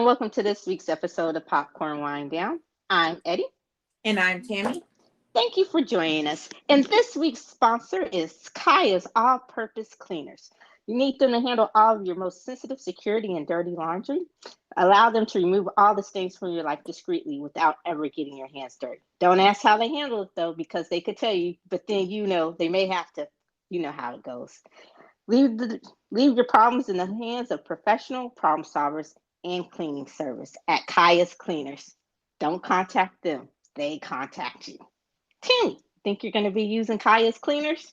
welcome to this week's episode of Popcorn Wind Down. I'm Eddie. And I'm Tammy. Thank you for joining us. And this week's sponsor is Kaya's All-Purpose Cleaners. You need them to handle all of your most sensitive security and dirty laundry. Allow them to remove all the stains from your life discreetly without ever getting your hands dirty. Don't ask how they handle it, though, because they could tell you, but then they may have to. You know how it goes. Leave your problems in the hands of professional problem solvers and cleaning service at Kaya's Cleaners. Don't contact them. They contact you. Tammy, think you're going to be using Kaya's Cleaners?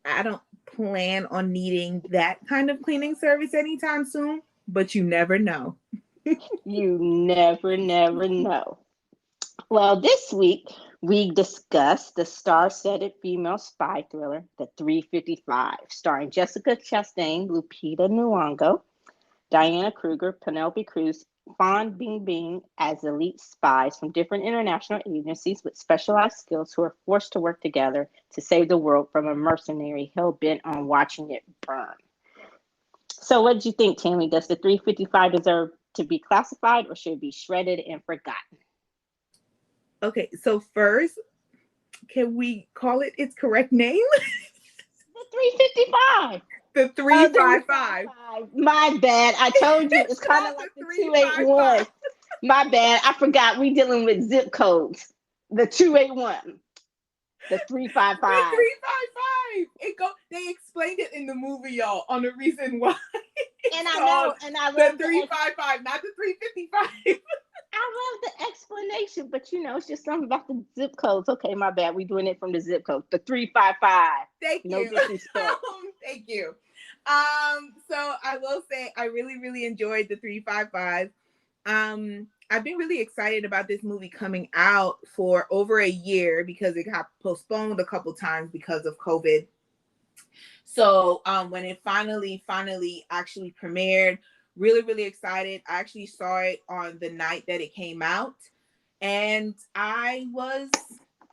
I don't plan on needing that kind of cleaning service anytime soon, but you never know. You never know. Well, this week we discussed the star-studded female spy thriller, The 355, starring Jessica Chastian, Lupita N'yongo, Diana Kruger, Penelope Cruz, Fawn Bingbing as elite spies from different international agencies with specialized skills who are forced to work together to save the world from a mercenary hell-bent on watching it burn. So what did you think, Tammy? Does the 355 deserve to be classified or should it be shredded and forgotten? Okay, so first, can we call it its correct name? The 355. The 355. My bad. I told you it's kind of like the 281. My bad. I forgot we dealing with zip codes. The 281. The 355. The 355. They explained it in the movie, y'all, on the reason why. And I know, and I love the 355, not the 355. I love the explanation, but it's just something about the zip codes. Okay, my bad. We're doing it from the zip code. The 355. Thank you. No disrespect. Thank you. So I will say I really, really enjoyed the 355. I've been really excited about this movie coming out for over a year because it got postponed a couple times because of COVID. So when it finally actually premiered, really, really excited. I actually saw it on the night that it came out, and I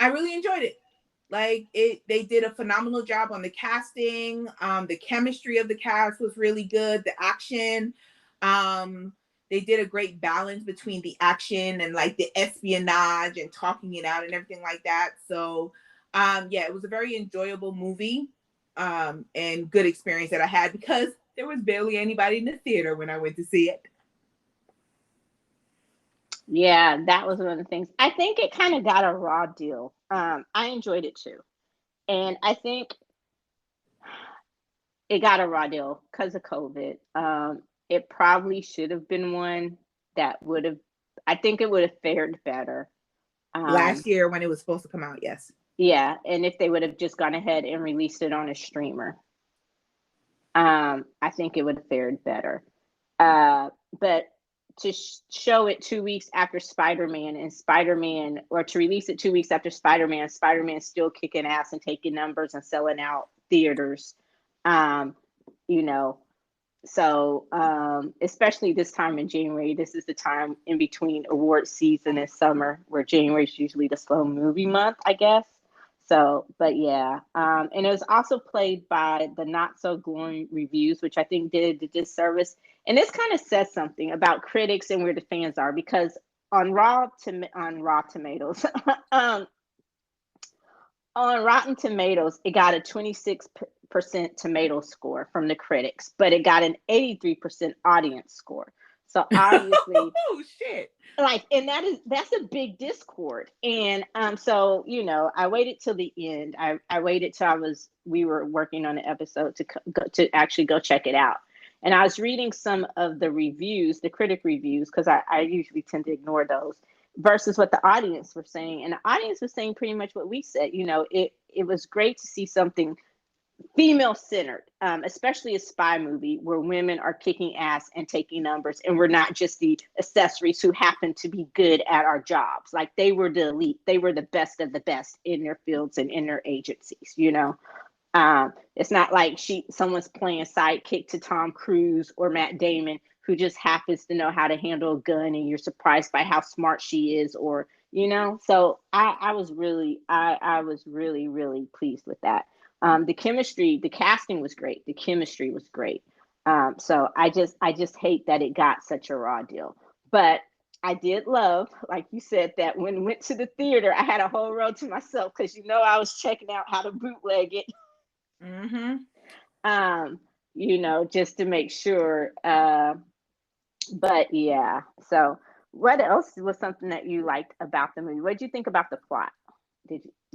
really enjoyed it. They did a phenomenal job on the casting. The chemistry of the cast was really good. The action, they did a great balance between the action and the espionage and talking it out and everything like that. So, it was a very enjoyable movie, and good experience that I had because there was barely anybody in the theater when I went to see it. Yeah, that was one of the things. I think it kind of got a raw deal. I enjoyed it too. And I think it got a raw deal because of COVID. It probably should have been one that I think it would have fared better. Last year when it was supposed to come out, yes. Yeah, and if they would have just gone ahead and released it on a streamer. I think it would have fared better. But to show it 2 weeks after Spider-Man or to release it 2 weeks after Spider-Man's still kicking ass and taking numbers and selling out theaters. So especially this time in January, this is the time in between award season and summer where January is usually the slow movie month, I guess. So, but yeah, and it was also played by the Not So Glowing Reviews, which I think did a disservice. And this kind of says something about critics and where the fans are, because on Rotten Tomatoes, on Rotten Tomatoes, it got a 26% tomato score from the critics, but it got an 83% audience score. So obviously, oh shit! And that's a big discord. And so I waited till the end. I waited till we were working on an episode to actually go check it out. And I was reading some of the reviews, the critic reviews, because I usually tend to ignore those, versus what the audience were saying. And the audience was saying pretty much what we said. It was great to see something female-centered, especially a spy movie where women are kicking ass and taking numbers, and we're not just the accessories who happen to be good at our jobs. They were the elite. They were the best of the best in their fields and in their agencies. It's not like someone's playing sidekick to Tom Cruise or Matt Damon who just happens to know how to handle a gun and you're surprised by how smart she is, or So I was really really pleased with that. The chemistry, the casting was great. The chemistry was great. So I just hate that it got such a raw deal. But I did love, like you said, that when we went to the theater, I had a whole row to myself because I was checking out how to bootleg it. Mm-hmm. Um, just to make sure. But yeah. So what else was something that you liked about the movie? What did you think about the plot?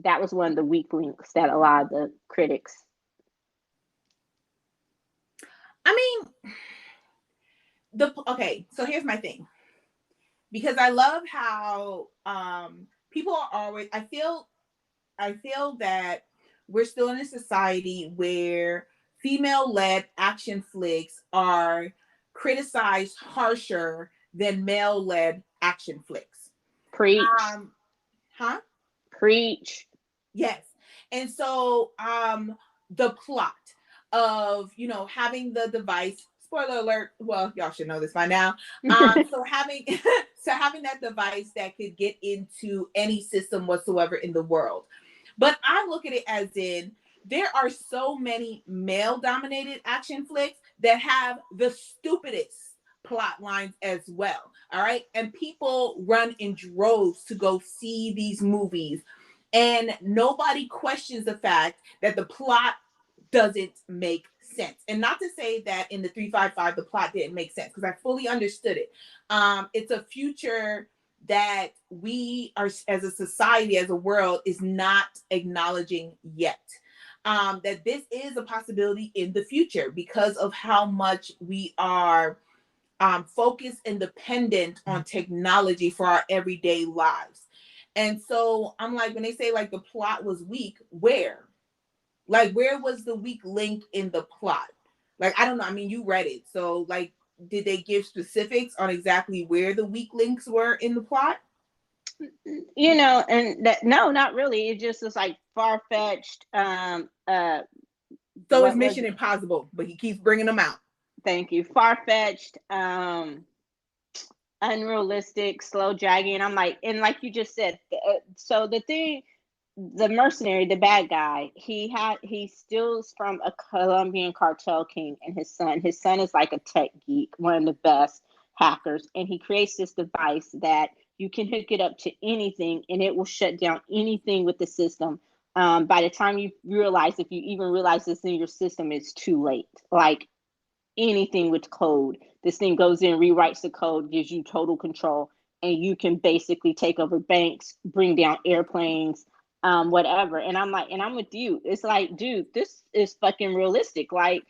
That was one of the weak links that a lot of the critics. I mean, okay, so here's my thing. Because I love how people are always I feel that we're still in a society where female-led action flicks are criticized harsher than male-led action flicks. Preach. Huh? Preach. Yes. And so the plot of, having the device, spoiler alert, well, y'all should know this by now. So having so having that device that could get into any system whatsoever in the world. But I look at it as in there are so many male dominated action flicks that have the stupidest plot lines as well. All right. And people run in droves to go see these movies. And nobody questions the fact that the plot doesn't make sense. And not to say that in the 355 the plot didn't make sense, because I fully understood it. It's a future that we are, as a society, as a world, is not acknowledging yet. That this is a possibility in the future because of how much we are focused and dependent on technology for our everyday lives. And so I'm like, when they say like the plot was weak, where? Like, where was the weak link in the plot? Like, I don't know. I mean, you read it. So, like, did they give specifics on exactly where the weak links were in the plot? And no, not really. It just is like far fetched. So it's What was Mission it? Impossible, but he keeps bringing them out. Thank you. Far fetched. Unrealistic, slow dragging. And I'm like, and like you just said, so the mercenary, the bad guy, he steals from a Colombian cartel king and his son is like a tech geek, one of the best hackers, and he creates this device that you can hook it up to anything and it will shut down anything with the system. By the time you realize, if you even realize this in your system, it's too late. Like anything with code, this thing goes in, rewrites the code, gives you total control, and you can basically take over banks, bring down airplanes, whatever. And I'm like, and I'm with you. It's like, dude, this is fucking realistic. Like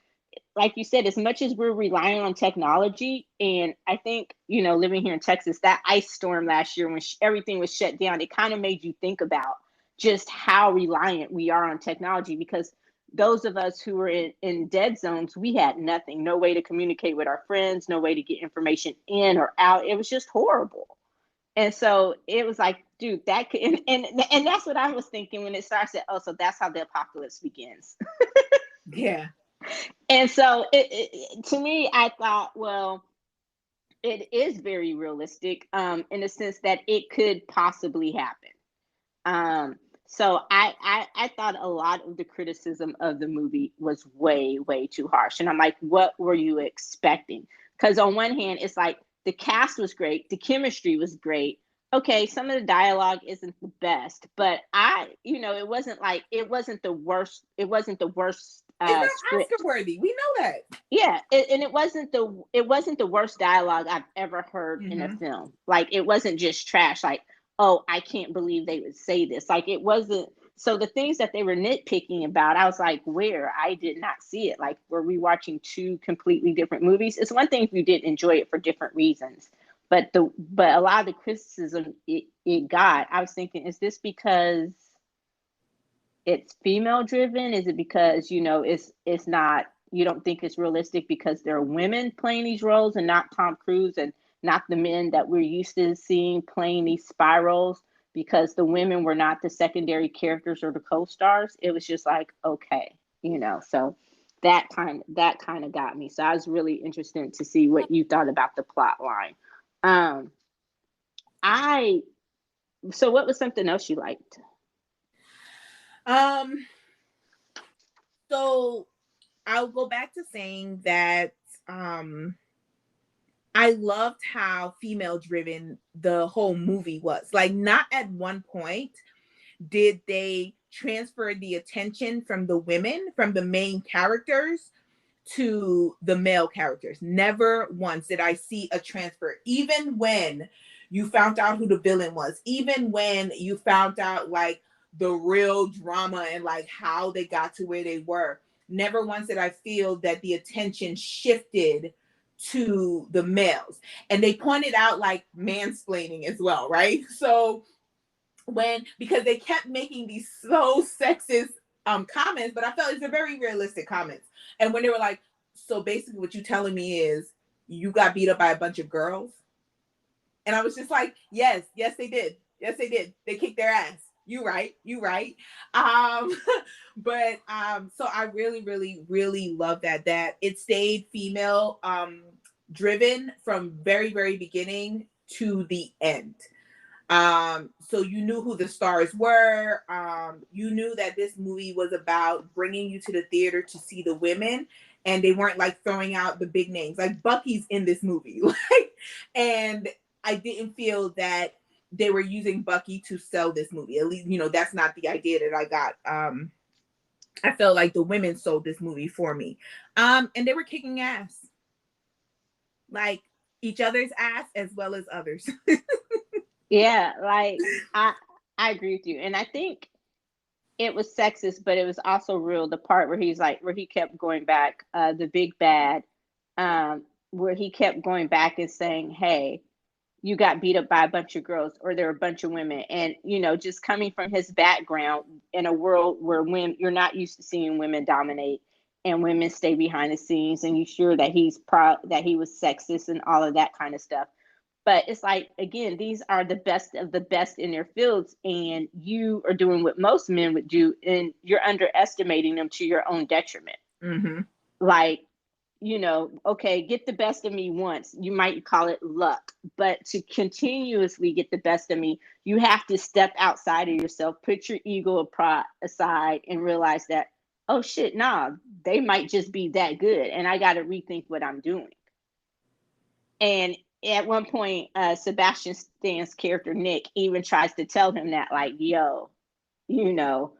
you said, as much as we're relying on technology, and I think, living here in Texas, that ice storm last year when everything was shut down, it kind of made you think about just how reliant we are on technology, because those of us who were in dead zones, we had nothing, no way to communicate with our friends, no way to get information in or out. It was just horrible. And so it was like, dude, that could, and that's what I was thinking when it started. Oh, so that's how the apocalypse begins. Yeah. And so to me, I thought, well, it is very realistic, in the sense that it could possibly happen. So I thought a lot of the criticism of the movie was way, way too harsh. And I'm like, what were you expecting? Because on one hand, it's like the cast was great, the chemistry was great. Okay, some of the dialogue isn't the best, but it wasn't the worst. It wasn't the worst It's not script. Oscar worthy. We know that. Yeah, and it wasn't the worst dialogue I've ever heard in a Mm-hmm. film. Like, it wasn't just trash. Like, oh, I can't believe they would say this. Like, it wasn't. So the things that they were nitpicking about, I was like, where? I did not see it. Like, were we watching two completely different movies? It's one thing if you didn't enjoy it for different reasons, but a lot of the criticism it got, I was thinking, is this because it's female driven? Is it because it's not, you don't think it's realistic because there are women playing these roles and not Tom Cruise and not the men that we're used to seeing playing these spy roles, because the women were not the secondary characters or the co-stars? It was just like, okay, so that kind of got me. So I was really interested to see what you thought about the plot line. I So what was something else you liked? Um, so I'll go back to saying that I loved how female driven the whole movie was. Like, not at one point did they transfer the attention from the women, from the main characters, to the male characters. Never once did I see a transfer. Even when you found out who the villain was, even when you found out like the real drama and like how they got to where they were, never once did I feel that the attention shifted to the males. And they pointed out like mansplaining as well, right? So because they kept making these so sexist comments, but I felt it's a very realistic comments. And when they were like, so basically what you telling me is you got beat up by a bunch of girls? And I was just like, yes, they did. Yes, they did. They kicked their ass. You right. But so I really, really, really love that it stayed female driven from very, very beginning to the end. So you knew who the stars were. You knew that this movie was about bringing you to the theater to see the women, and they weren't like throwing out the big names. Like Bucky's in this movie, like, and I didn't feel that they were using Bucky to sell this movie. At least, that's not the idea that I got. I felt like the women sold this movie for me. And they were kicking ass. Like each other's ass as well as others. Yeah, like I agree with you. And I think it was sexist, but it was also real. The part where he kept going back, the big bad, where he kept going back and saying, hey, you got beat up by a bunch of girls, or there were a bunch of women. And, just coming from his background in a world where you're not used to seeing women dominate and women stay behind the scenes, and you're sure that that he was sexist and all of that kind of stuff. But it's like, again, these are the best of the best in their fields, and you are doing what most men would do, and you're underestimating them to your own detriment. Mm-hmm. Like, okay, get the best of me once. You might call it luck, but to continuously get the best of me, you have to step outside of yourself, put your ego aside, and realize that, oh shit, nah, they might just be that good, and I got to rethink what I'm doing. And at one point, Sebastian Stan's character Nick even tries to tell him that, like, yo, and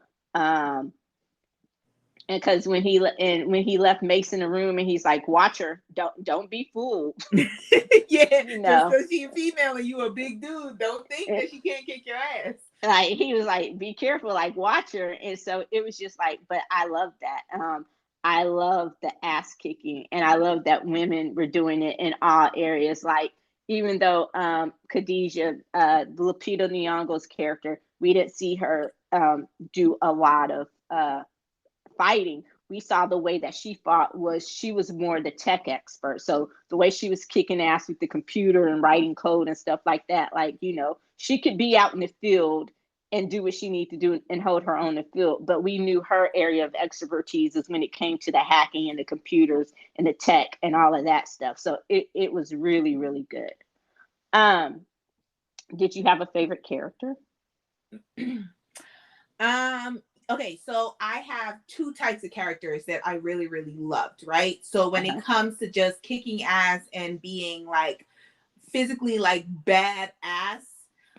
because when he left Mace in the room, and he's like, watch her, don't be fooled. Yeah, just because she's a female and you a big dude, don't think that she can't kick your ass. Like, he was like, be careful, like, watch her. And so it was just like, but I love that. I love the ass kicking, and I love that women were doing it in all areas. Like, even though Khadijah, Lupita N'yongo's character, we didn't see her do a lot of fighting. We saw the way that she fought she was more the tech expert. So the way she was kicking ass with the computer and writing code and stuff like that, like, she could be out in the field and do what she needed to do and hold her own in the field. But we knew her area of expertise is when it came to the hacking and the computers and the tech and all of that stuff. So it was really, really good. Did you have a favorite character? Okay, so I have two types of characters that I really, really loved, right? So when it comes to just kicking ass and being like physically like badass,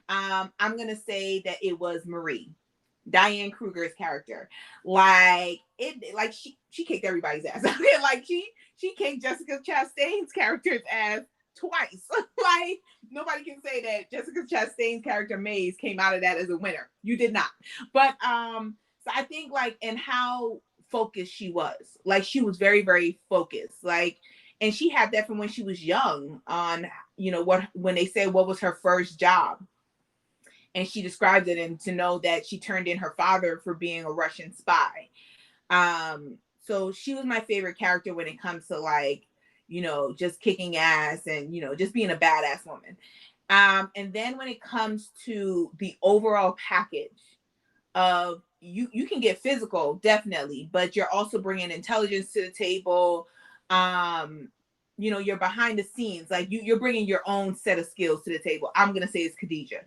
I'm gonna say that it was Marie, Diane Kruger's character. Like she kicked everybody's ass. Okay, like she kicked Jessica Chastian's character's ass twice. Like, nobody can say that Jessica Chastain's character Maze came out of that as a winner. You did not. But so I think like in how focused she was. Like, she was very, very focused. Like, and she had that from when she was young on, when they say what was her first job. And she described it, and to know that she turned in her father for being a Russian spy. So she was my favorite character when it comes to like, just kicking ass and, just being a badass woman. And then when it comes to the overall package of you can get physical, definitely, but you're also bringing intelligence to the table. You're behind the scenes, like you're bringing your own set of skills to the table. I'm going to say it's Khadijah.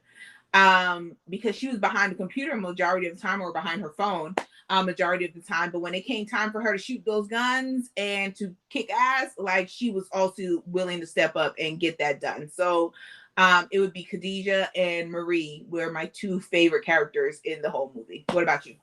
Because she was behind the computer majority of the time, or behind her phone. majority of the time. But when it came time for her to shoot those guns and to kick ass, like she was also willing to step up and get that done. So it would be Khadijah and Marie were my two favorite characters in the whole movie. What about you?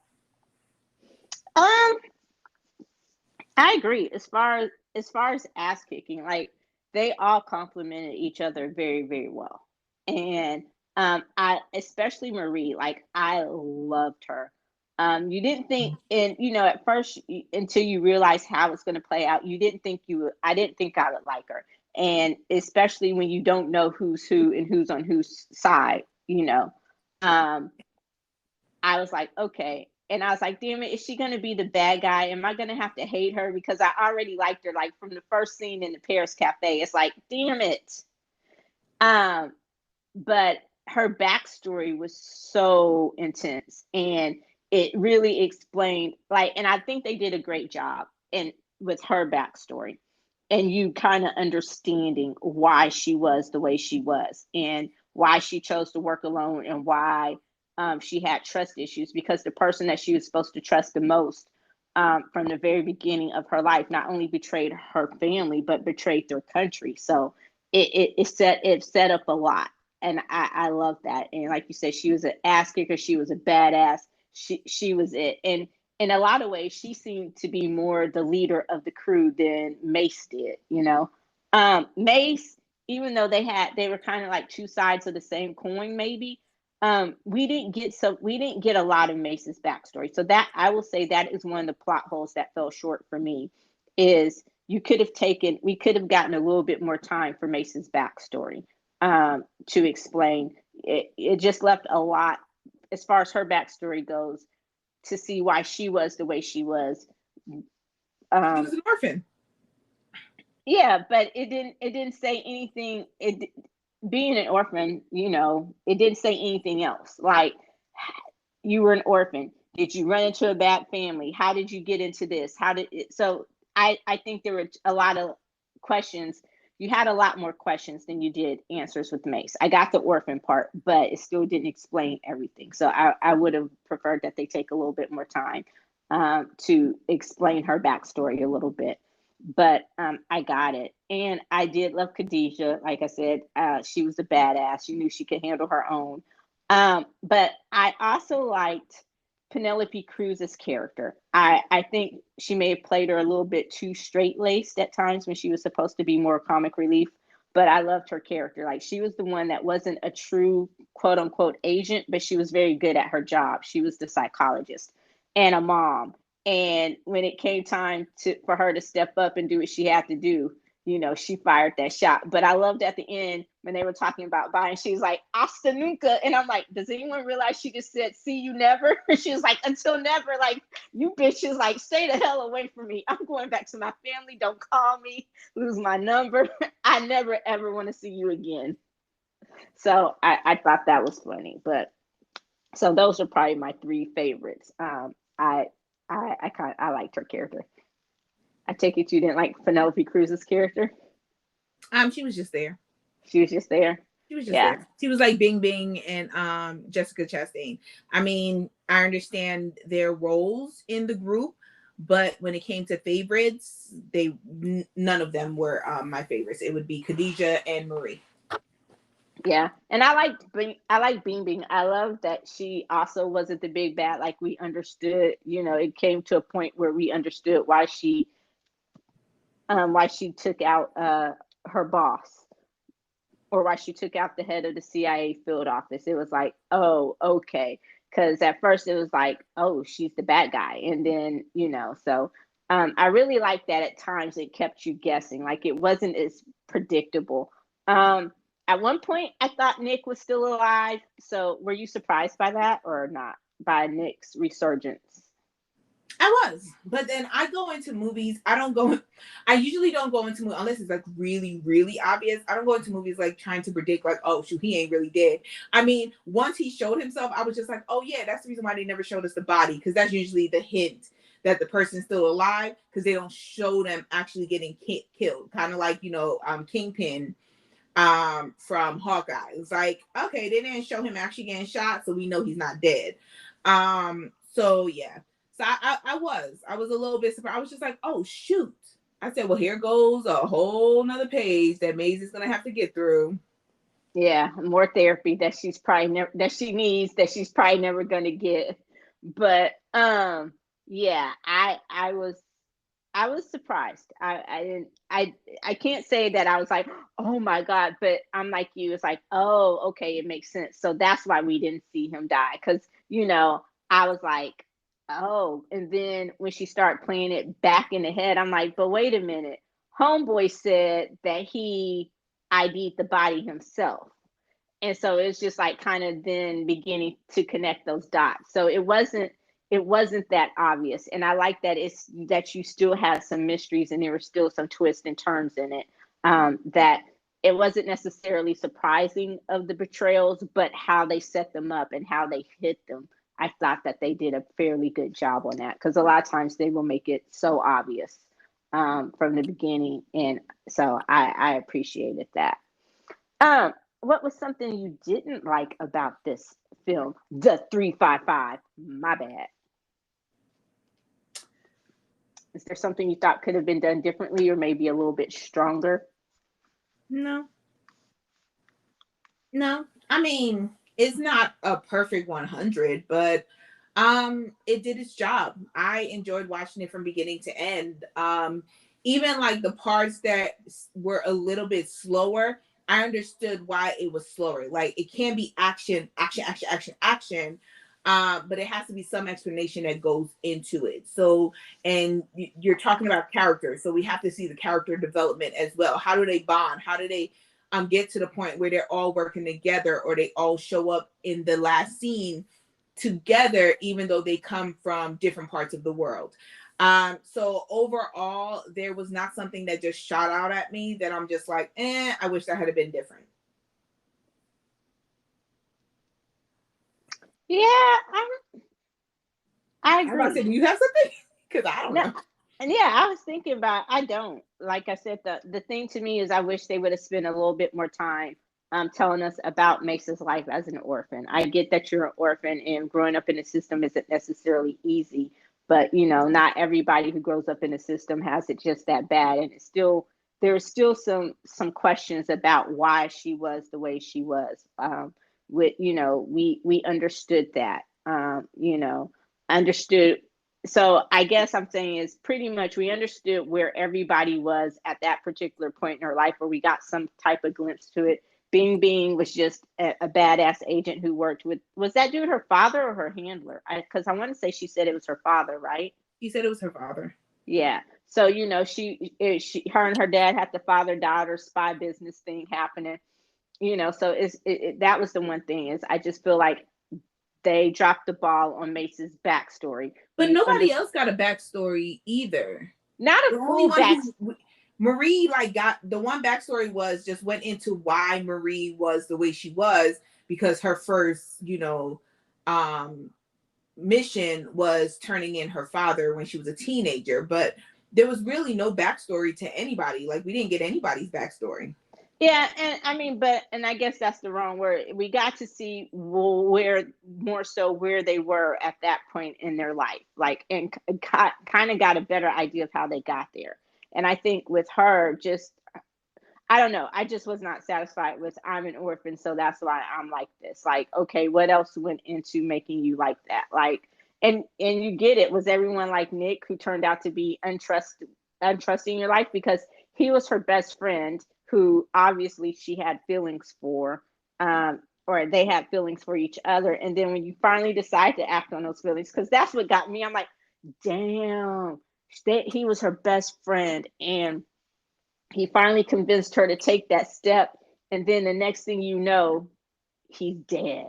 I agree. As far as ass kicking, like they all complemented each other very, very well. And I especially Marie, like I loved her. You didn't think, and at first, until you realize how it's going to play out, you didn't think you would. I didn't think I would like her, and especially when you don't know who's who and who's on whose side. Um, I was like, okay. And I was like, damn it, is she going to be the bad guy? Am I going to have to hate her? Because I already liked her, like from the first scene in the Paris Cafe. It's like, damn it. Um, but her backstory was so intense and it really explained, like, and I think they did a great job in with her backstory and you kind of understanding why she was the way she was and why she chose to work alone and why she had trust issues because the person that she was supposed to trust the most from the very beginning of her life not only betrayed her family but betrayed their country. So it set up a lot, and I love that. And like you said, she was an ass kicker. She was a badass. She was it, and in a lot of ways, she seemed to be more the leader of the crew than Mace did. Mace, even though they were kind of like two sides of the same coin, maybe. We didn't get a lot of Mace's backstory. So that I will say that is one of the plot holes that fell short for me. Is we could have gotten a little bit more time for Mace's backstory to explain. It just left a lot as far as her backstory goes to see why she was the way she was. She was an orphan. Yeah, but it didn't say anything. Being an orphan, it didn't say anything else. Like you were an orphan. Did you run into a bad family? How did you get into this? How did it? So I think there were a lot of questions. You had a lot more questions than you did answers with Mace. I got the orphan part, but it still didn't explain everything. So I would have preferred that they take a little bit more time to explain her backstory a little bit. But I got it. And I did love Khadijah. Like I said, she was a badass. She knew she could handle her own. But I also liked Penelope Cruz's character. I think she may have played her a little bit too straight-laced at times when she was supposed to be more comic relief. But I loved her character. Like she was the one that wasn't a true quote unquote agent, but she was very good at her job. She was the psychologist and a mom. And when it came time for her to step up and do what she had to do, she fired that shot. But I loved at the end when they were talking about buying, she was like, hasta nunca. And I'm like, does anyone realize she just said, see you never? She was like, until never. Like, you bitches, like, stay the hell away from me. I'm going back to my family. Don't call me, lose my number. I never, ever want to see you again. So I thought that was funny. But so those are probably my three favorites. I liked her character. I take it you didn't like Penelope Cruz's character. She was just there. She was just there. She was just there. She was like Bing Bing and Jessica Chastain. I mean, I understand their roles in the group, but when it came to favorites, none of them were my favorites. It would be Khadijah and Marie. Yeah, and I like Bing Bing. I love that she also wasn't the big bad. Like we understood, it came to a point where we understood why she took out her boss, or why she took out the head of the CIA field office. It was like, oh, okay, because at first it was like, oh, she's the bad guy, and then so I really like that. At times it kept you guessing, like it wasn't as predictable. At one point, I thought Nick was still alive. So, were you surprised by that or not? By Nick's resurgence? I was, but then I go into movies. I usually don't go into movies unless it's like really, really obvious. I don't go into movies like trying to predict, like, oh, shoot, he ain't really dead. I mean, once he showed himself, I was just like, oh, yeah, that's the reason why they never showed us the body, because that's usually the hint that the person's still alive, because they don't show them actually getting killed. Kind of like, Kingpin from Hawkeye. It's like, okay, they didn't show him actually getting shot, so we know he's not dead. So yeah. So I was a little bit surprised. I was just like, oh shoot. I said, well, here goes a whole nother page that Maisie's gonna have to get through. Yeah, more therapy that she's probably never that she needs that she's probably never gonna get. But yeah, I was surprised. I didn't I can't say that I was like, oh my God, but I'm like you, it's like, oh, okay, it makes sense. So that's why we didn't see him die. Cause I was like, oh, and then when she started playing it back in the head, I'm like, but wait a minute. Homeboy said that he ID'd the body himself. And so it's just like kind of then beginning to connect those dots. So it wasn't that obvious. And I like that it's that you still had some mysteries and there were still some twists and turns in it. That it wasn't necessarily surprising of the betrayals, but how they set them up and how they hit them. I thought that they did a fairly good job on that because a lot of times they will make it so obvious from the beginning. And so I appreciated that. Um, what was something you didn't like about this film? The 355. My bad. Is there something you thought could have been done differently or maybe a little bit stronger? No. No. I mean, it's not a perfect 100, but it did its job. I enjoyed watching it from beginning to end. Even like the parts that were a little bit slower, I understood why it was slower. Like it can be action, action, action, action, action, but it has to be some explanation that goes into it. So, and you're talking about characters, so we have to see the character development as well. How do they bond? How do they get to the point where they're all working together, or they all show up in the last scene together, even though they come from different parts of the world. So overall, there was not something that just shot out at me that I'm just like, I wish that had been different. Yeah, I I'm about to say, agree. do you have something? Because I don't No, know. and yeah, I was thinking about I don't. Like I said, the thing to me is I wish they would have spent a little bit more time telling us about Mace's life as an orphan. I get that you're an orphan and growing up in the system isn't necessarily easy, but not everybody who grows up in the system has it just that bad. And it's still there's still some questions about why she was the way she was. With we understood that. Understood, so I guess I'm saying is pretty much we understood where everybody was at that particular point in her life, where we got some type of glimpse to it. Bing was just a badass agent who worked with, was that dude her father or her handler? Because I want to say she said it was her father, right? He said it was her father. Yeah. So her and her dad had the father daughter spy business thing happening. So that was the one thing is I just feel like they dropped the ball on Mace's backstory. But nobody else got a backstory either. Not a full backstory. Marie got the one backstory was just went into why Marie was the way she was, because her first, mission was turning in her father when she was a teenager. But there was really no backstory to anybody. Like we didn't get anybody's backstory. Yeah, and I mean, and I guess that's the wrong word. We got to see where more so where they were at that point in their life, like, and kind of got a better idea of how they got there. And I think with her, just I don't know, I just was not satisfied with I'm an orphan, so that's why I'm like this. Like, okay, what else went into making you like that? Like, and you get it. Was everyone like Nick, who turned out to be untrusting in your life because he was her best friend, who obviously she had feelings for, or they had feelings for each other. And then when you finally decide to act on those feelings, because that's what got me, I'm like, damn, he was her best friend. And he finally convinced her to take that step. And then the next thing you know, he's dead.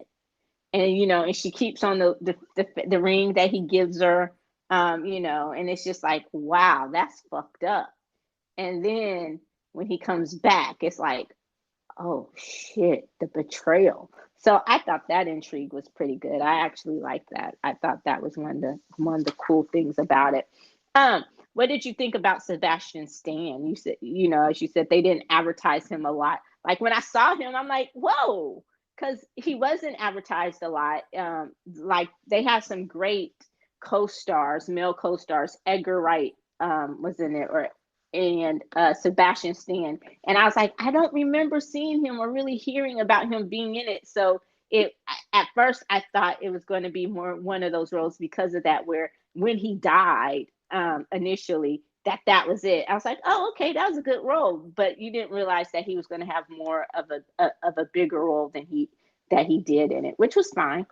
And, and she keeps on the ring that he gives her, and it's just like, wow, that's fucked up. And then when he comes back, it's like, oh shit, the betrayal. So I thought that intrigue was pretty good. I actually liked that. I thought that was one of the cool things about it. What did you think about Sebastian Stan? You said, as you said, they didn't advertise him a lot. Like when I saw him, I'm like, whoa, because he wasn't advertised a lot. Like they had some great co-stars, male co-stars. Edgar Wright was in it, and Sebastian Stan. And I was like, I don't remember seeing him or really hearing about him being in it. So at first I thought it was going to be more one of those roles because of that, where when he died initially, that was it. I was like, oh, okay, that was a good role, but you didn't realize that he was going to have more of a bigger role than he did in it, which was fine.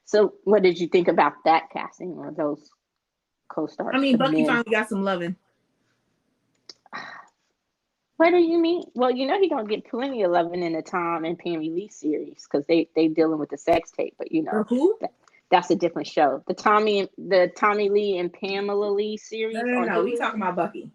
So, what did you think about that casting or those co-stars? I mean, Bucky finally got some loving. What do you mean? Well, you know he gonna get plenty of loving in the Tom and Pammy Lee series because they dealing with the sex tape, but you know who? That's a different show. The Tommy Lee and Pamela Lee series. No. We talking about Bucky.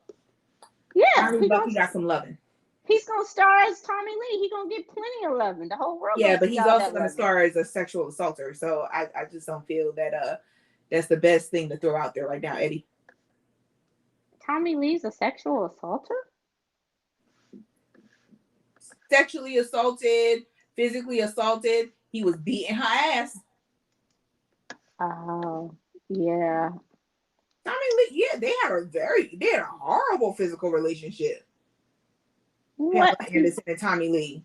Yeah, Bucky got some loving. He's gonna star as Tommy Lee. He gonna get plenty of loving. The whole world. Yeah, but he's also gonna star as a sexual assaulter. So I just don't feel that that's the best thing to throw out there right now, Eddie. Tommy Lee's a sexual assaulter? Sexually assaulted, physically assaulted. He was beating her ass. Oh, yeah. Tommy Lee, yeah, they had a horrible physical relationship. What? Anderson and Tommy Lee.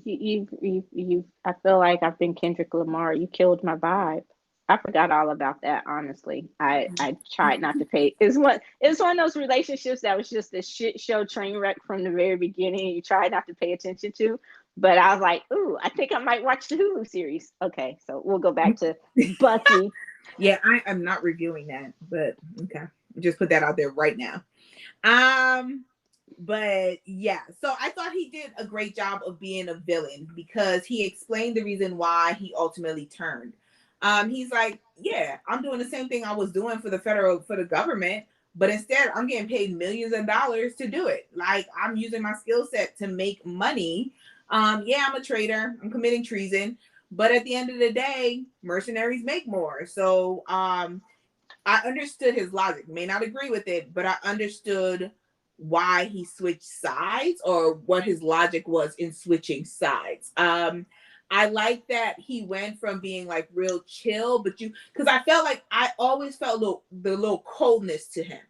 You I feel like I've been Kendrick Lamar. You killed my vibe. I forgot all about that, honestly. I tried not to pay. It's one of those relationships that was just a shit show train wreck from the very beginning. You try not to pay attention to. But I was like, ooh, I think I might watch the Hulu series. Okay, so we'll go back to Bucky. Yeah, I am not reviewing that, but okay. Just put that out there right now. But yeah, so I thought he did a great job of being a villain because he explained the reason why he ultimately turned. He's like, yeah, I'm doing the same thing I was doing for the government, but instead I'm getting paid millions of dollars to do it. Like, I'm using my skill set to make money. Yeah, I'm a traitor. I'm committing treason. But at the end of the day, mercenaries make more. So I understood his logic. May not agree with it, but I understood why he switched sides or what his logic was in switching sides. I like that he went from being like real chill, because I felt like I always felt the little coldness to him,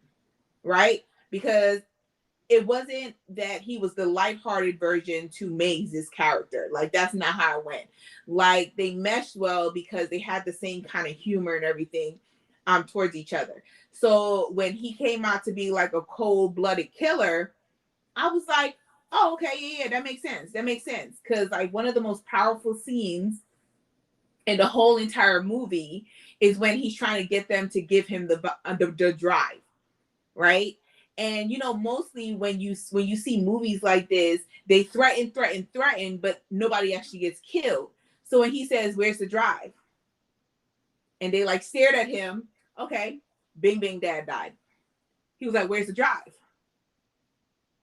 right? Because it wasn't that he was the lighthearted version to Maze's character. Like, that's not how it went. Like, they meshed well because they had the same kind of humor and everything towards each other. So when he came out to be like a cold-blooded killer, I was like, oh, okay, yeah, that makes sense. That makes sense. Because like one of the most powerful scenes in the whole entire movie is when he's trying to get them to give him the drive, right? And mostly when you see movies like this, they threaten, but nobody actually gets killed. So when he says, "Where's the drive?" and they like stared at him, okay, bing, bing, dad died. He was like, "Where's the drive?"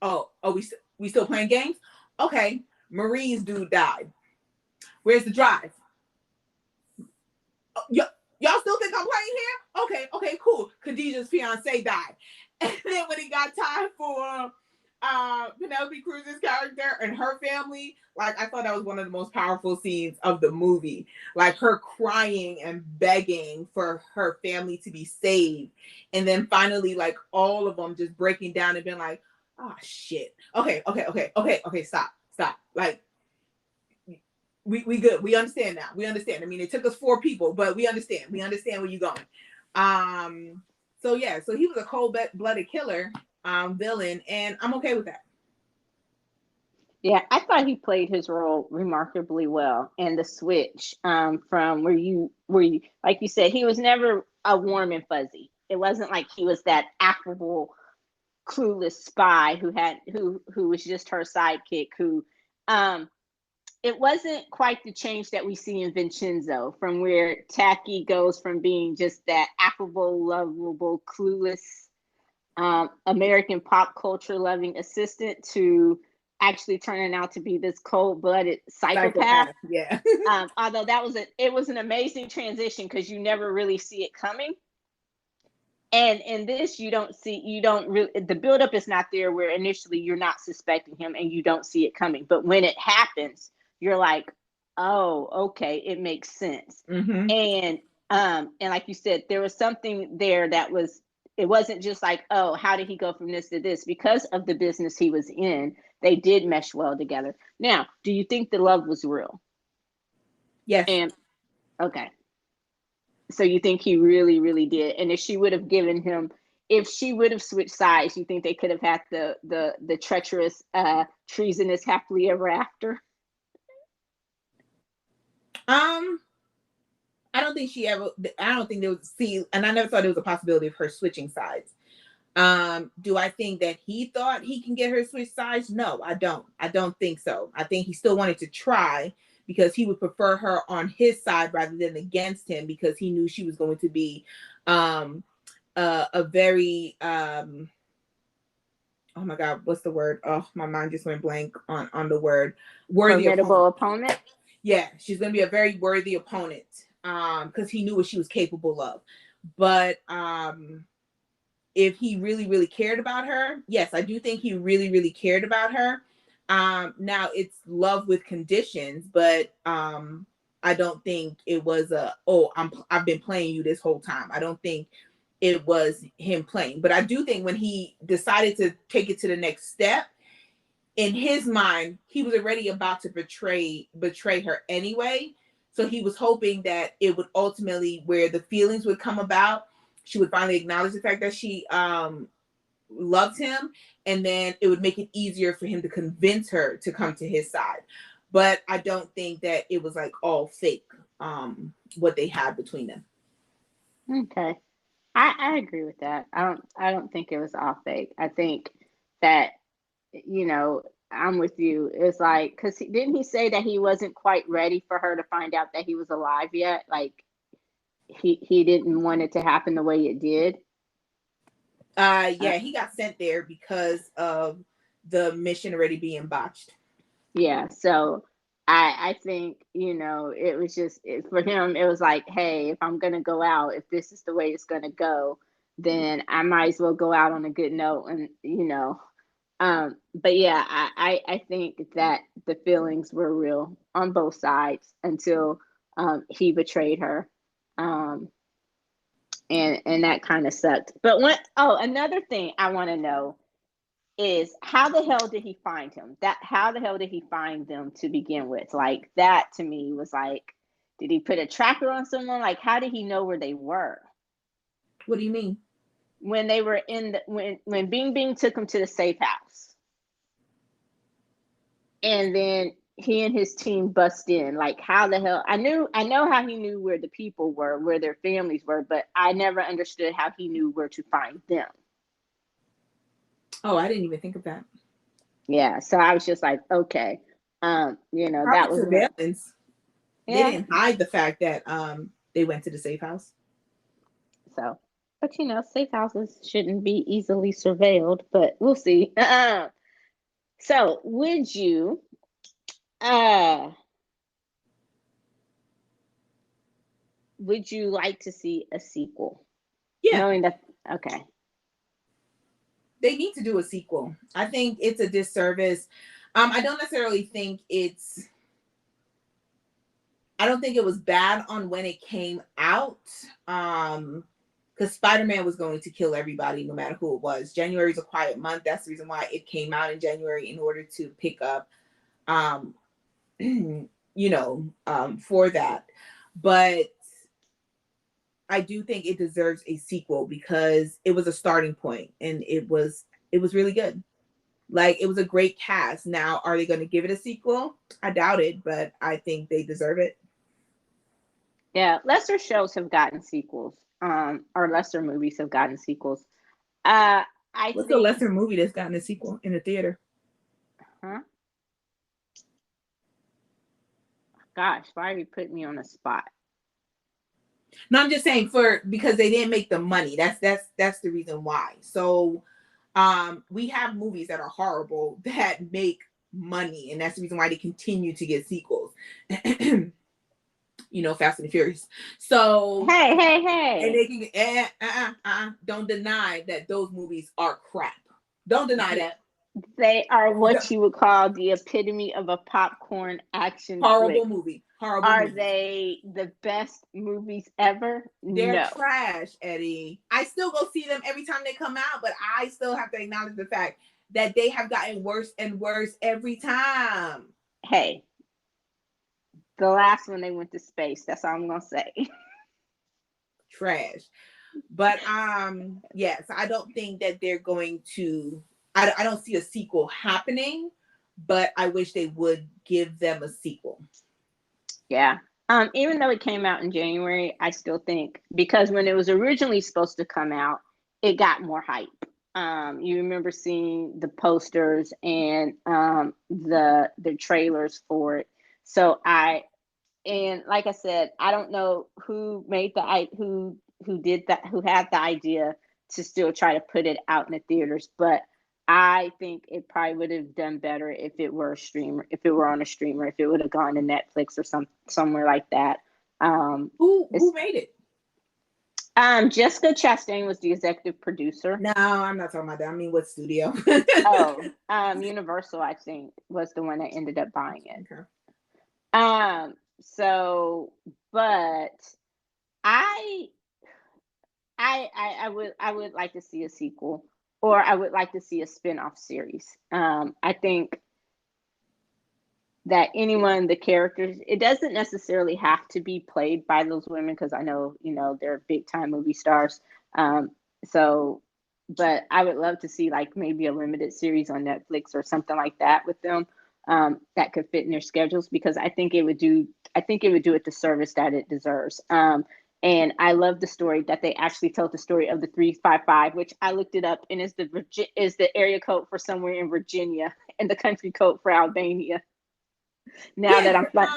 Oh, we still playing games? Okay, Marie's dude died. Where's the drive? Oh, y'all still think I'm playing here? Okay, cool. Khadijah's fiance died. And then when it got time for Penelope Cruz's character and her family, like, I thought that was one of the most powerful scenes of the movie. Like, her crying and begging for her family to be saved. And then finally, like, all of them just breaking down and being like, oh, shit. Okay, stop. Like, we good. We understand now. We understand. I mean, it took us 4 people, but we understand. We understand where you're going. So yeah, so he was a cold-blooded killer, villain, and I'm okay with that. Yeah, I thought he played his role remarkably well. And the switch from where you, like you said, he was never a warm and fuzzy. It wasn't like he was that affable, clueless spy who was just her sidekick. It wasn't quite the change that we see in Vincenzo, from where Tacky goes from being just that affable, lovable, clueless American pop culture loving assistant to actually turning out to be this cold-blooded psychopath. Yeah. Although it was an amazing transition because you never really see it coming. And in this, the buildup is not there, where initially you're not suspecting him and you don't see it coming. But when it happens, you're like, oh, okay, it makes sense. Mm-hmm. And And like you said, there was something there that was, it wasn't just like, oh, how did he go from this to this? Because of the business he was in, they did mesh well together. Now, do you think the love was real? Yes. And okay. So you think he really, really did. And if she would have given him, if she would have switched sides, you think they could have had the treacherous, treasonous happily ever after? I don't think she ever. I don't think there was. See, and I never thought there was a possibility of her switching sides. Do I think that he thought he can get her to switch sides? No, I don't. I don't think so. I think he still wanted to try because he would prefer her on his side rather than against him, because he knew she was going to be a very oh my God, what's the word? Oh, my mind just went blank on the word. Worthy formidable opponent. Yeah, she's going to be a very worthy opponent, because he knew what she was capable of. But if he really, really cared about her, yes, I do think he really, really cared about her. Now it's love with conditions, but I don't think it was I've been playing you this whole time. I don't think it was him playing. But I do think when he decided to take it to the next step, in his mind, he was already about to betray her anyway. So he was hoping that it would ultimately, where the feelings would come about, she would finally acknowledge the fact that she loved him, and then it would make it easier for him to convince her to come to his side. But I don't think that it was like all fake, what they had between them. Okay. I agree with that. I don't think it was all fake. I think that, I'm with you. It's like, because didn't he say that he wasn't quite ready for her to find out that he was alive yet? Like, he didn't want it to happen the way it did. Yeah, he got sent there because of the mission already being botched. Yeah, so I think, it was just, for him, it was like, hey, if I'm gonna go out, if this is the way it's gonna go, then I might as well go out on a good note. And but yeah, I think that the feelings were real on both sides until he betrayed her. And that kind of sucked. But another thing I want to know is, how the hell did he find him? How the hell did he find them to begin with? Like, that to me was like, did he put a tracker on someone? Like, how did he know where they were? What do you mean? When they were when Bing Bing took him to the safe house, and then he and his team bust in. Like, how the hell? I know how he knew where the people were, where their families were, but I never understood how he knew where to find them. Oh, I didn't even think of that. Yeah, so I was just like, okay, Probably that was surveillance. Yeah. They didn't hide the fact that they went to the safe house. So, but safe houses shouldn't be easily surveilled, but we'll see. So, would you like to see a sequel? Yeah. Knowing that, okay. They need to do a sequel. I think it's a disservice. I don't necessarily think I don't think it was bad on when it came out. Because Spider-Man was going to kill everybody no matter who it was. January is a quiet month. That's the reason why it came out in January, in order to pick up for that. But I do think it deserves a sequel because it was a starting point, and it was really good. Like, it was a great cast. Now, are they going to give it a sequel? I doubt it, but I think they deserve it. Yeah, lesser shows have gotten sequels. Or lesser movies have gotten sequels. What's the lesser movie that's gotten a sequel in the theater? Huh? Gosh, why are you putting me on the spot? No, I'm just saying, because they didn't make the money. That's the reason why. So we have movies that are horrible that make money, and that's the reason why they continue to get sequels. Fast and the Furious. So hey, and they can don't deny that those movies are crap. Don't deny that. They are what you would call the epitome of a popcorn action horrible flick. movie. horrible Are movies. they the best movies ever? They're No. trash, Eddie. I still go see them every time they come out, but I still have to acknowledge the fact that they have gotten worse and worse every time. Hey, the last one they went to space. That's all I'm gonna say. Trash. But yes, I don't think that they're going to. I don't see a sequel happening, but I wish they would give them a sequel. Yeah. Even though it came out in January, I still think because when it was originally supposed to come out, it got more hype. You remember seeing the posters and the trailers for it. So and like I said, I don't know who made who did that, who had the idea to still try to put it out in the theaters, but I think it probably would have done better if it were a streamer, if it were on a streamer, if it would have gone to Netflix or somewhere like that. Who made it? Jessica Chastain was the executive producer. No, I'm not talking about that. I mean, what studio? Universal, I think, was the one that ended up buying it. Okay. So, but I I would like to see a sequel, or I would like to see a spin-off series. I think that anyone, the characters, it doesn't necessarily have to be played by those women because I know, they're big time movie stars. So, but I would love to see like maybe a limited series on Netflix or something like that with them, that could fit in their schedules, because I think it would do it the service that it deserves. And I love the story that they actually told, the story of the 355, which I looked it up, and is the area code for somewhere in Virginia and the country code for Albania. Now that I'm like,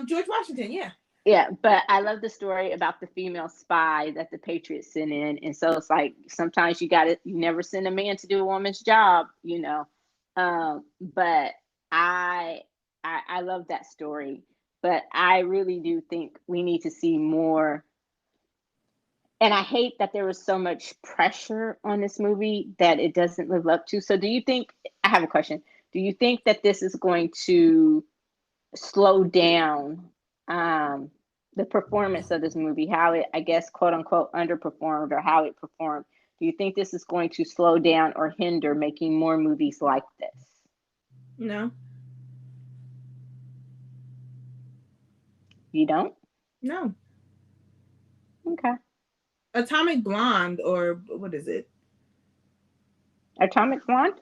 George Washington, yeah. Yeah, but I love the story about the female spy that the Patriots sent in, and so it's like sometimes you never send a man to do a woman's job, But I love that story, but I really do think we need to see more. And I hate that there was so much pressure on this movie that it doesn't live up to. So I have a question. Do you think that this is going to slow down the performance of this movie, how it, I guess, quote unquote, underperformed, or how it performed? Do you think this is going to slow down or hinder making more movies like this? No. You don't? No. Okay. Atomic Blonde, or what is it? Atomic Blonde?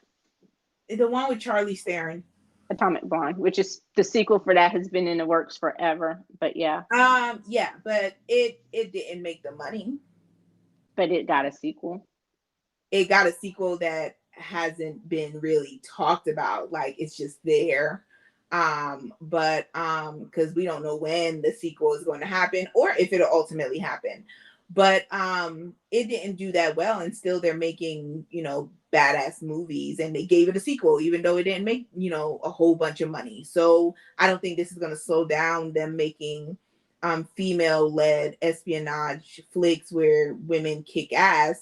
The one with Charlie Theron. Atomic Blonde, which is the sequel for that, has been in the works forever. But yeah. Yeah, but it didn't make the money. But it got a sequel. It got a sequel that hasn't been really talked about. Like, it's just there. But because we don't know when the sequel is going to happen or if it'll ultimately happen. But it didn't do that well, and still they're making, badass movies, and they gave it a sequel even though it didn't make, a whole bunch of money. So I don't think this is going to slow down them making female-led espionage flicks where women kick ass,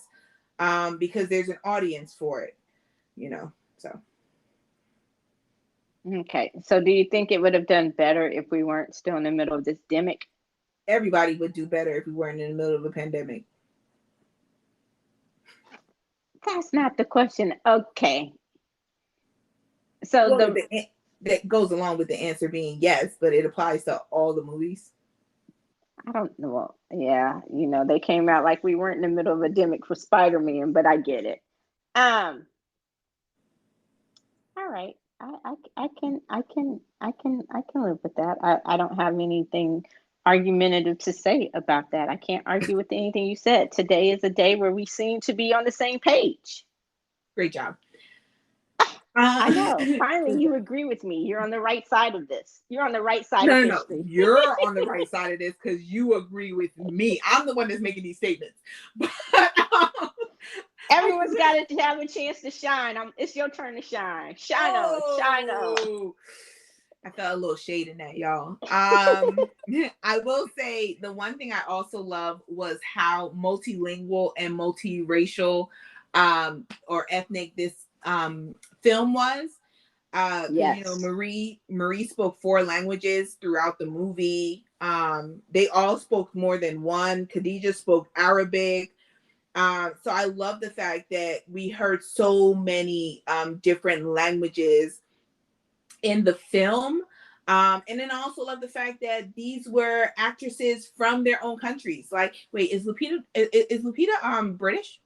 because there's an audience for it, so. Okay, so do you think it would have done better if we weren't still in the middle of this demic? Everybody would do better if we weren't in the middle of a pandemic. That's not the question. Okay. So that goes along with the answer being yes, but it applies to all the movies. I don't know. Yeah, they came out like we weren't in the middle of a demic for Spider-Man, but I get it. All right. I can live with that. I don't have anything argumentative to say about that. I can't argue with anything you said. Today is a day where we seem to be on the same page. Great job. I know. Finally, you agree with me. You're on the right side of this. You're on the right side of history. No. You're on the right side of this because you agree with me. I'm the one that's making these statements. But everyone's got to have a chance to shine. It's your turn to shine. Shine on. I felt a little shade in that, y'all. I will say the one thing I also love was how multilingual and multiracial or ethnic this film was. Because you know, Yes. Marie spoke 4 languages throughout the movie. They all spoke more than one. Khadija spoke Arabic. So I love the fact that we heard so many different languages in the film. And then I also love the fact that these were actresses from their own countries. Like, wait, is Lupita British?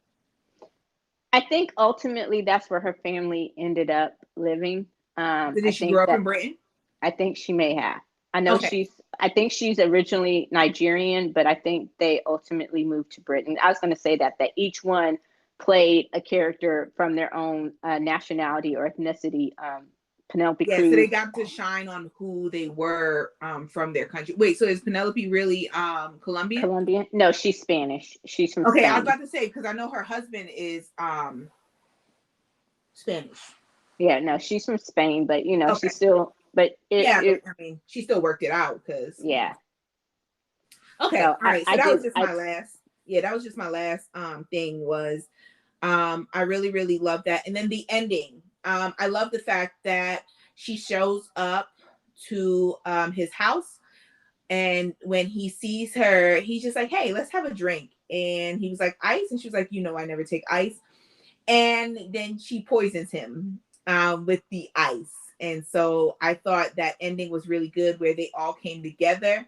I think ultimately that's where her family ended up living. So I did she think grow up that in Britain? I think she may have. Okay. I think she's originally Nigerian, but I think they ultimately moved to Britain. I was going to say that each one played a character from their own nationality or ethnicity. Penelope Yeah, so they Cruz, got to shine on who they were from their country. Wait, so is Penelope really Colombian? Colombian. No, she's Spanish. She's from Okay, I was Spain. about to say because I know her husband is Spanish. Yeah, no, she's from Spain, but Okay. she's still, but Yeah, but I mean, she still worked it out because you know. yeah. Okay, So all right. So I that was did, just my last. Yeah, that was just my last thing was I really really love that. And then the ending. I love the fact that she shows up to his house, and when he sees her, he's just like, "Hey, let's have a drink." And he was like, "Ice?" And she was like, "You know, I never take ice." And then she poisons him with the ice. And so I thought that ending was really good, where they all came together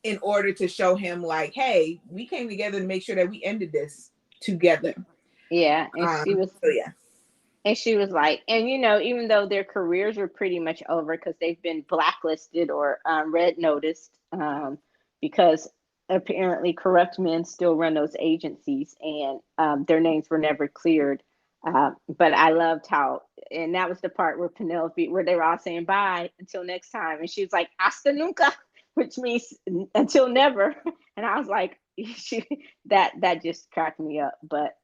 in order to show him like, hey, we came together to make sure that we ended this together. yeah, and she was, So yeah. and she was like, and even though their careers were pretty much over because they've been blacklisted or red noticed, because apparently corrupt men still run those agencies, and their names were never cleared. But I loved how, and that was the part where Penelope, where they were all saying bye until next time, and she was like hasta nunca, which means until never. And I was like, she, that just cracked me up. But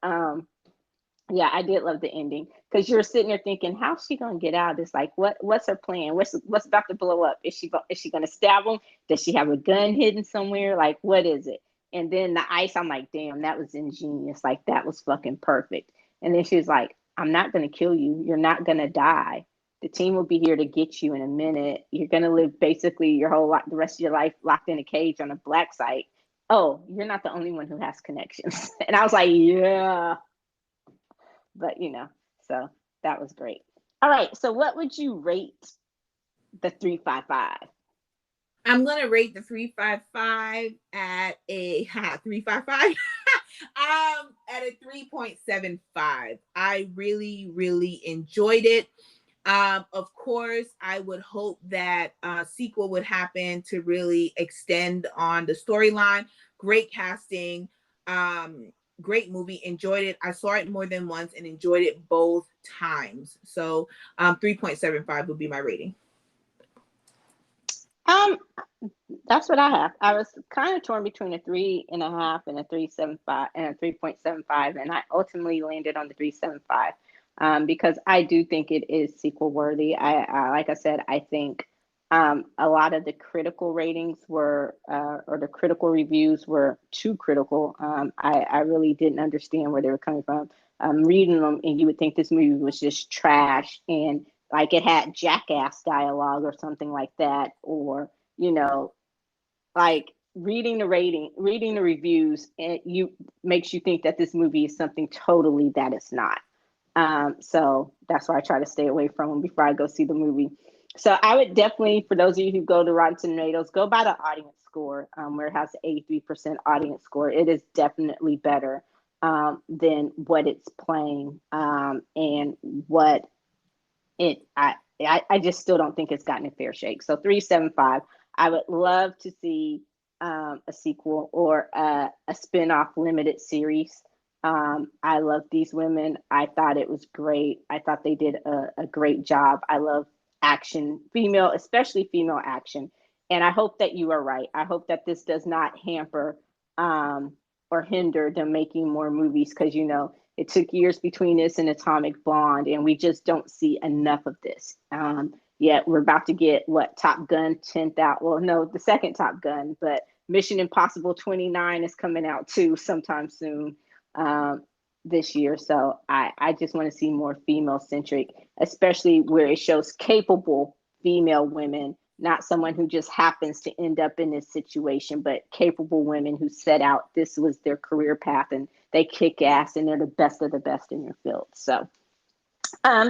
yeah, I did love the ending because you're sitting there thinking, how's she gonna get out? It's like, what's her plan? What's about to blow up? Is she gonna stab him? Does she have a gun hidden somewhere? Like, what is it? And then the ice, I'm like, damn, that was ingenious. Like, that was fucking perfect. And then she was like, I'm not gonna kill you. You're not gonna die. The team will be here to get you in a minute. You're gonna live basically your whole life, the rest of your life, locked in a cage on a black site. Oh, you're not the only one who has connections. And I was like, yeah, but so that was great. All right, so what would you rate the 355? I'm gonna rate the 355 at a 355 at a 3.75. I really really enjoyed it. Of course, I would hope that a sequel would happen to really extend on the storyline. Great casting, great movie. Enjoyed it. I saw it more than once and enjoyed it both times. So 3.75 would be my rating. Um, that's what I have. I was kind of torn between a 3.5 and a 3.75 and a 3.75, and I ultimately landed on the 3.75, because I do think it is sequel worthy. I like I said, I think a lot of the critical ratings were, or the critical reviews were too critical. I really didn't understand where they were coming from. Reading them, and you would think this movie was just trash and like it had jackass dialogue or something like that, or you know, like reading the reviews, and you makes you think that this movie is something totally that it's not. So that's why I try to stay away from them before I go see the movie. So I would definitely, for those of you who go to Rotten Tomatoes, go by the audience score, where it has 83% audience score. It is definitely better than what it's playing, and what it. I just still don't think it's gotten a fair shake. So 3.75. I would love to see a sequel or a spin-off limited series. I love these women. I thought it was great. I thought they did a great job. I love action, female, especially female action. And I hope that you are right. I hope that this does not hamper or hinder them making more movies, because it took years between this and Atomic Blonde, and we just don't see enough of this. Yet we're about to get what, Top Gun 10th out. Well, no, the second Top Gun, but Mission Impossible 29 is coming out too sometime soon. this year. So I just want to see more female centric, especially where it shows capable female women, not someone who just happens to end up in this situation, but capable women who set out, this was their career path and they kick ass and they're the best of the best in their field. So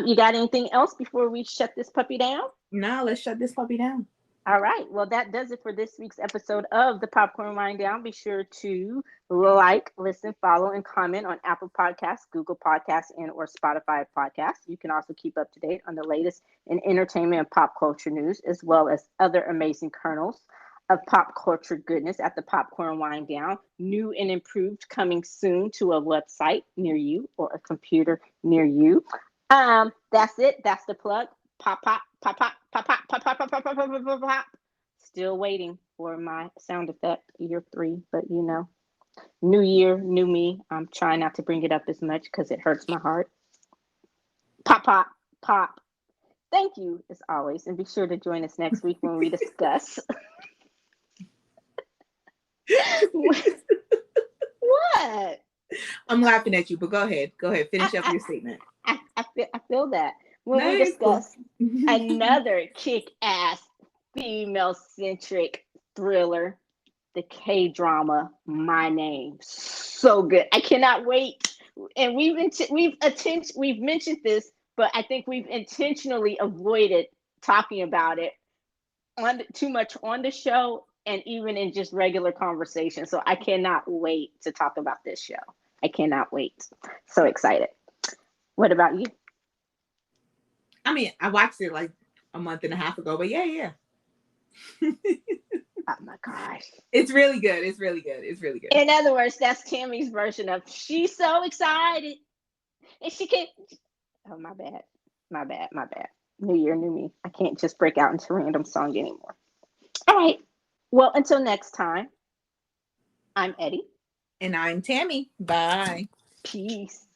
you got anything else before we shut this puppy down? No, let's shut this puppy down. All right. Well, that does it for this week's episode of the Popcorn Wind Down. Be sure to like, listen, follow, and comment on Apple Podcasts, Google Podcasts, and or Spotify Podcasts. You can also keep up to date on the latest in entertainment and pop culture news, as well as other amazing kernels of pop culture goodness at the Popcorn Wind Down. New and improved, coming soon to a website near you or a computer near you. That's it. That's the plug. Pop, pop, pop, pop, pop, pop, pop, pop, pop, pop, pop, pop, pop, pop. Still waiting for my sound effect, year 3, but you know, new year, new me. I'm trying not to bring it up as much because it hurts my heart. Pop, pop, pop. Thank you, as always, and be sure to join us next week when we discuss. What? I'm laughing at you, but go ahead. Go ahead. Finish up your statement. I feel that. When we discuss another kick-ass female-centric thriller, the K-drama My Name. So good. I cannot wait. And we've mentioned this, but I think we've intentionally avoided talking about it too much on the show and even in just regular conversation. So I cannot wait to talk about this show. I cannot wait. So excited. What about you? I mean, I watched it like a month and a half ago, but yeah. Oh my gosh. It's really good. It's really good. It's really good. In other words, that's Tammy's version of she's so excited. And she can't. Oh, my bad. New year, new me. I can't just break out into random song anymore. All right. Well, until next time, I'm Eddie. And I'm Tammy. Bye. Peace.